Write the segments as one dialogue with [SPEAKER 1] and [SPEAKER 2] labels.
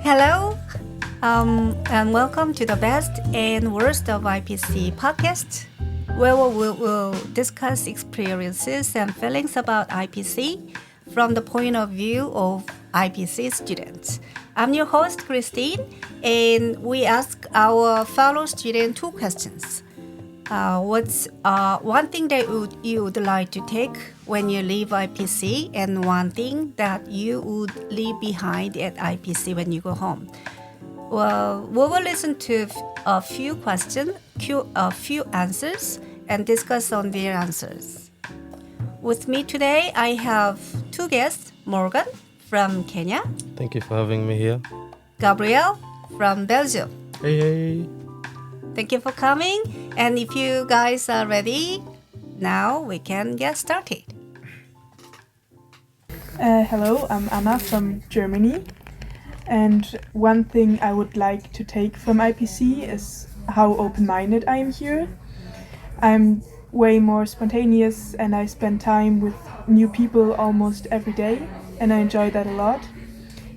[SPEAKER 1] Hello, and welcome to the best and worst of IPC podcast, where we will discuss experiences and feelings about IPC from the point of view of IPC students. I'm your host, Christine, and we ask our fellow students two questions. What's one thing that you would like to take when you leave IPC, and one thing that you would leave behind at IPC when you go home? Well, we will listen to a few questions, a few answers, and discuss on their answers. With me today, I have two guests: Morgan from Kenya,
[SPEAKER 2] Thank you for having me here.
[SPEAKER 1] Gabrielle from Belgium.
[SPEAKER 2] Hey.
[SPEAKER 1] Thank you for coming. And if you guys are ready, now we can get started.
[SPEAKER 3] Hello, I'm Anna from Germany. And one thing I would like to take from IPC is how open-minded I am here. I'm way more spontaneous and I spend time with new people almost every day, and I enjoy that a lot.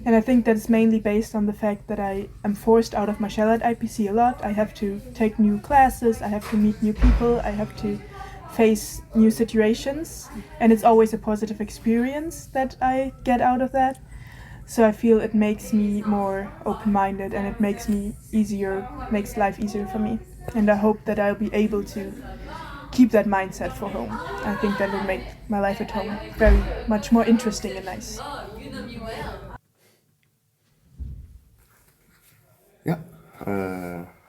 [SPEAKER 3] And I think that's mainly based on the fact that I am forced out of my shell at IPC a lot. I have to take new classes, I have to meet new people, I have to face new situations, and it's always a positive experience that I get out of that. So I feel it makes me more open-minded and it makes life easier for me. And I hope that I'll be able to keep that mindset for home. I think that will make my life at home very much more interesting and nice.
[SPEAKER 4] Yeah,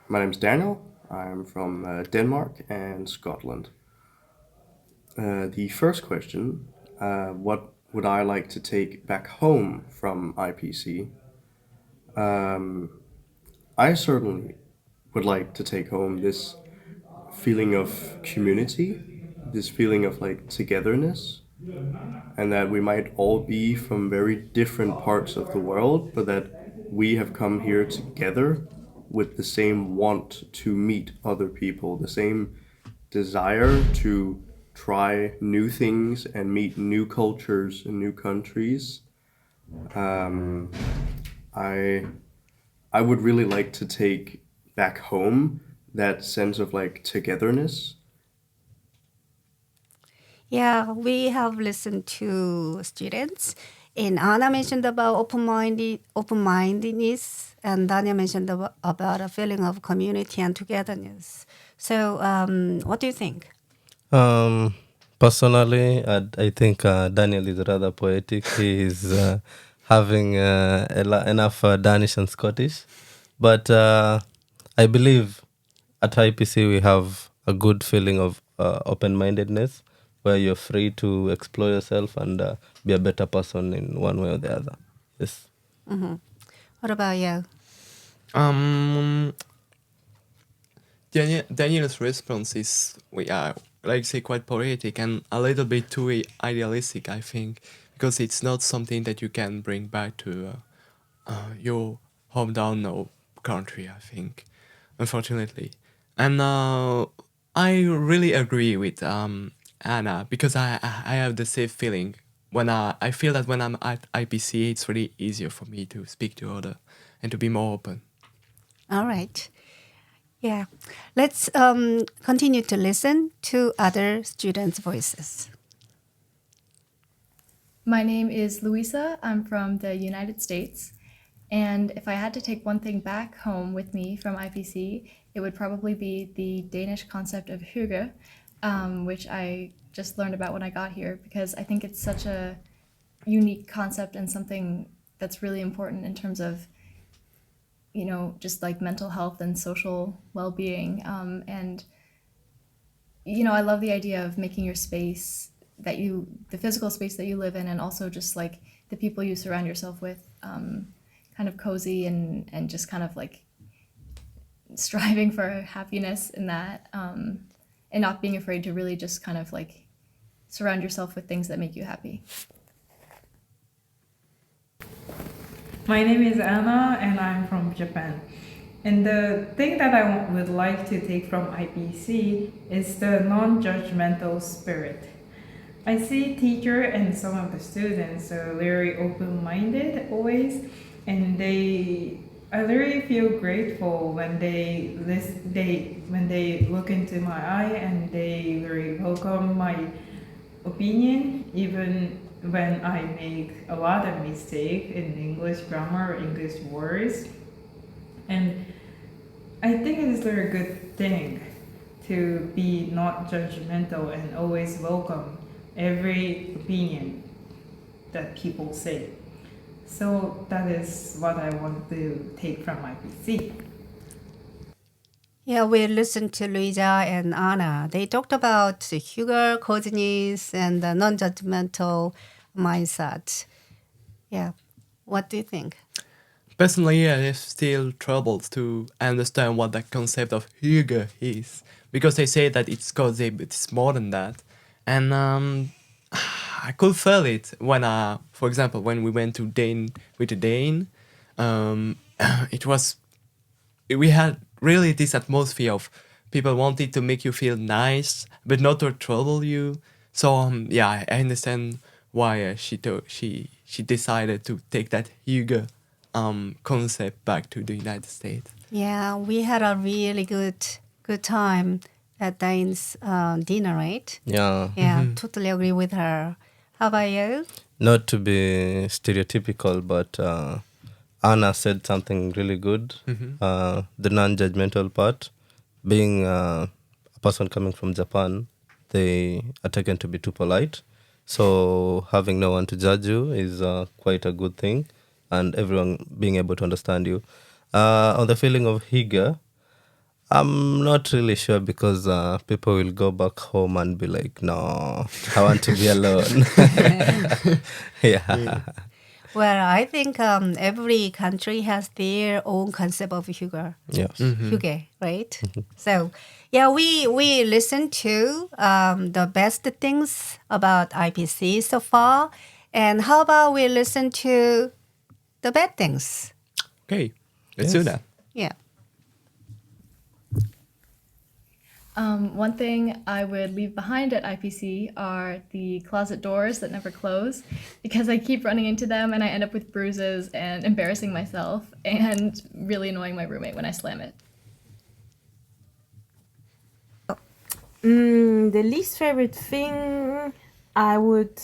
[SPEAKER 4] my name's Daniel. I'm from Denmark and Scotland. The first question, what would I like to take back home from IPC? I certainly would like to take home this feeling of community, this feeling of like togetherness, and that we might all be from very different parts of the world, but that we have come here together with the same want to meet other people, the same desire to try new things and meet new cultures and new countries. Um, I I would really like to take back home that sense of like togetherness.
[SPEAKER 1] Yeah, we have listened to students, and Anna mentioned about open-mindedness, and Daniel mentioned about a feeling of community and togetherness. So, what do you think?
[SPEAKER 2] Um, Personally, I think Daniel is rather poetic. He is having enough Danish and Scottish. But I believe at IPC we have a good feeling of open-mindedness where you're free to explore yourself and be a better person in one way or the other. Yes.
[SPEAKER 1] What about you?
[SPEAKER 5] Um, Daniel's response is, like say, quite poetic and a little bit too idealistic, I think, because it's not something that you can bring back to your hometown or country, I think, unfortunately. And I really agree with Anna, because I have the same feeling. When I feel that when I'm at IPC, it's really easier for me to speak to others and to be more open.
[SPEAKER 1] All right. Yeah. Let's continue to listen to other students' voices.
[SPEAKER 6] My name is Louisa. I'm from the United States. And if I had to take one thing back home with me from IPC, it would probably be the Danish concept of hygge, which I just learned about when I got here, because I think it's such a unique concept and something that's really important in terms of, just like mental health and social well-being. And I love the idea of making your space the physical space that you live in, and also just like the people you surround yourself with, kind of cozy and just kind of like striving for happiness in that, and not being afraid to really just kind of like surround yourself with things that make you happy.
[SPEAKER 7] My name is Anna and I'm from Japan. And the thing that I would like to take from IPC is the non-judgmental spirit. I see teacher and some of the students are very open-minded always, and I really feel grateful when when they look into my eye and they very welcome my opinion, even when I make a lot of mistake in English grammar, English words, and I think it is a very good thing to be not judgmental and always welcome every opinion that people say. So that is what I want to take from IPC.
[SPEAKER 1] Yeah, we listened to Luisa and Anna. They talked about the Hugo, coziness, and the non-judgmental mindset. Yeah, what do you think?
[SPEAKER 5] Personally, I have still troubles to understand what the concept of hygge is, because they say that it's cause it's more than that, and I could feel it when, for example, when we went to Dane with the Dane, um, it was we had really this atmosphere of people wanted to make you feel nice but not to trouble you. So yeah, I understand why she decided to take that hygge concept back to the United States.
[SPEAKER 1] Yeah, we had a really good time at Dane's dinner, right?
[SPEAKER 2] Yeah.
[SPEAKER 1] Yeah, totally agree with her. How about you?
[SPEAKER 2] Not to be stereotypical, but Anna said something really good. The non-judgmental part, being a person coming from Japan, they are taken to be too polite. So having no one to judge you is quite a good thing, and everyone being able to understand you. On the feeling of Higa, I'm not really sure because people will go back home and be like, no, I want to be alone. Yeah.
[SPEAKER 1] Well, I think every country has their own concept of Hugo.
[SPEAKER 2] Yes.
[SPEAKER 1] Huge, right? So, yeah, we listened to the best things about IPC so far, and how about we listen to the bad things?
[SPEAKER 5] Okay, let's do that.
[SPEAKER 1] Yeah.
[SPEAKER 6] One thing I would leave behind at IPC are the closet doors that never close, because I keep running into them and I end up with bruises and embarrassing myself and really annoying my roommate when I slam it.
[SPEAKER 8] The least favorite thing I would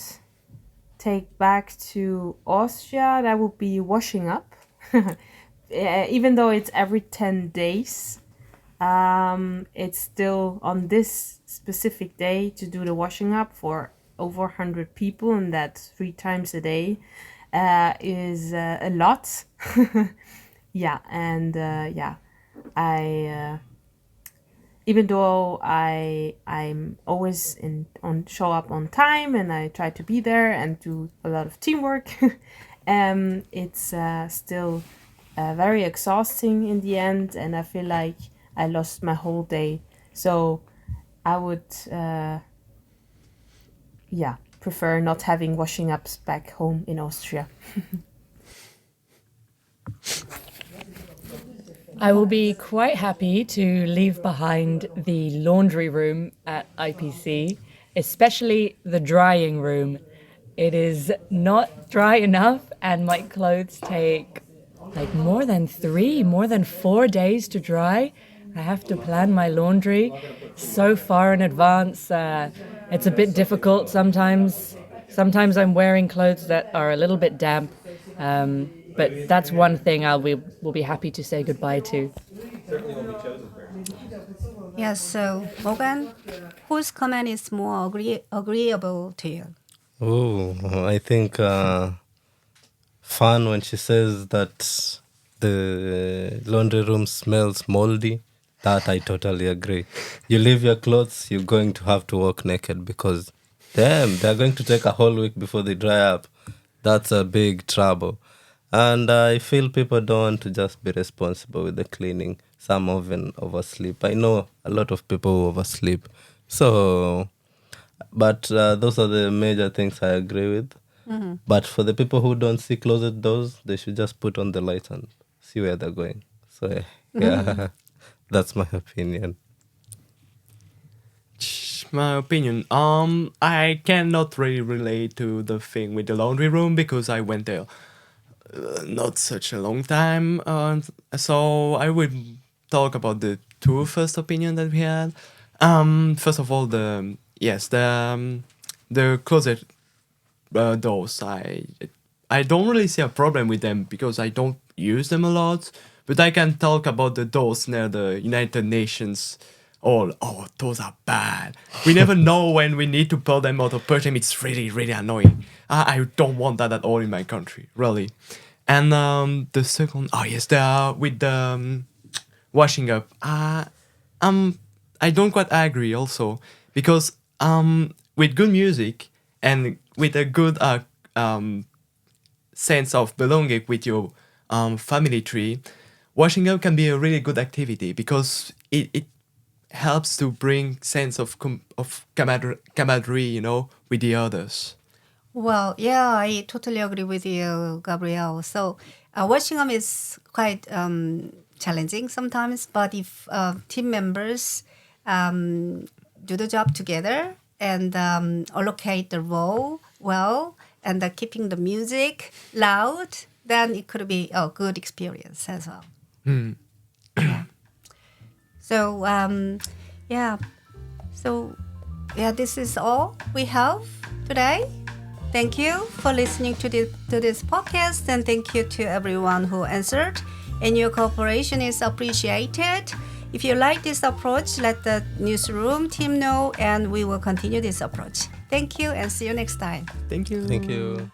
[SPEAKER 8] take back to Austria, that would be washing up. Even though it's every 10 days, it's still on this specific day to do the washing up for over 100 people, and that 3 times a day is a lot. Yeah, and yeah, I even though I'm always show up on time and I try to be there and do a lot of teamwork, it's still very exhausting in the end, and I feel like I lost my whole day. So I would prefer not having washing ups back home in Austria.
[SPEAKER 9] I will be quite happy to leave behind the laundry room at IPC, especially the drying room. It is not dry enough, and my clothes take like more than 4 days to dry. I have to plan my laundry so far in advance. It's a bit difficult sometimes. Sometimes I'm wearing clothes that are a little bit damp. But that's one thing will be happy to say goodbye to.
[SPEAKER 1] Yeah, so Morgan, whose comment is more agreeable to you?
[SPEAKER 2] Oh, I think fun when she says that the laundry room smells moldy. That I totally agree. You leave your clothes, you're going to have to walk naked because damn, they're going to take a whole week before they dry up. That's a big trouble. And I feel people don't want to just be responsible with the cleaning. Some even oversleep. I know a lot of people who oversleep. So, but those are the major things I agree with. But for the people who don't see closet doors, they should just put on the light and see where they're going. So, yeah, that's my opinion.
[SPEAKER 5] my opinion. I cannot really relate to the thing with the laundry room because I went there not such a long time. So I would talk about the two first opinion that we had. First of all, the closet doors. I don't really see a problem with them because I don't use them a lot. But I can talk about the doors near the United Nations. Oh, those are bad. We never know when we need to pull them out or purge them. It's really, really annoying. I don't want that at all in my country, really. And the second, with the washing up. I don't quite agree also because with good music and with a good sense of belonging with your family tree, washing up can be a really good activity because it helps to bring sense of camaraderie, with the others.
[SPEAKER 1] Well, yeah, I totally agree with you, Gabrielle. So, washing up is quite challenging sometimes, but if team members do the job together and allocate the role well and keeping the music loud, then it could be a good experience as well. Yeah. So, yeah. So, yeah, this is all we have today. Thank you for listening to this podcast, and thank you to everyone who answered. And your cooperation is appreciated. If you like this approach, let the newsroom team know, and we will continue this approach. Thank you, and see you next time.
[SPEAKER 5] Thank you.
[SPEAKER 2] Thank you.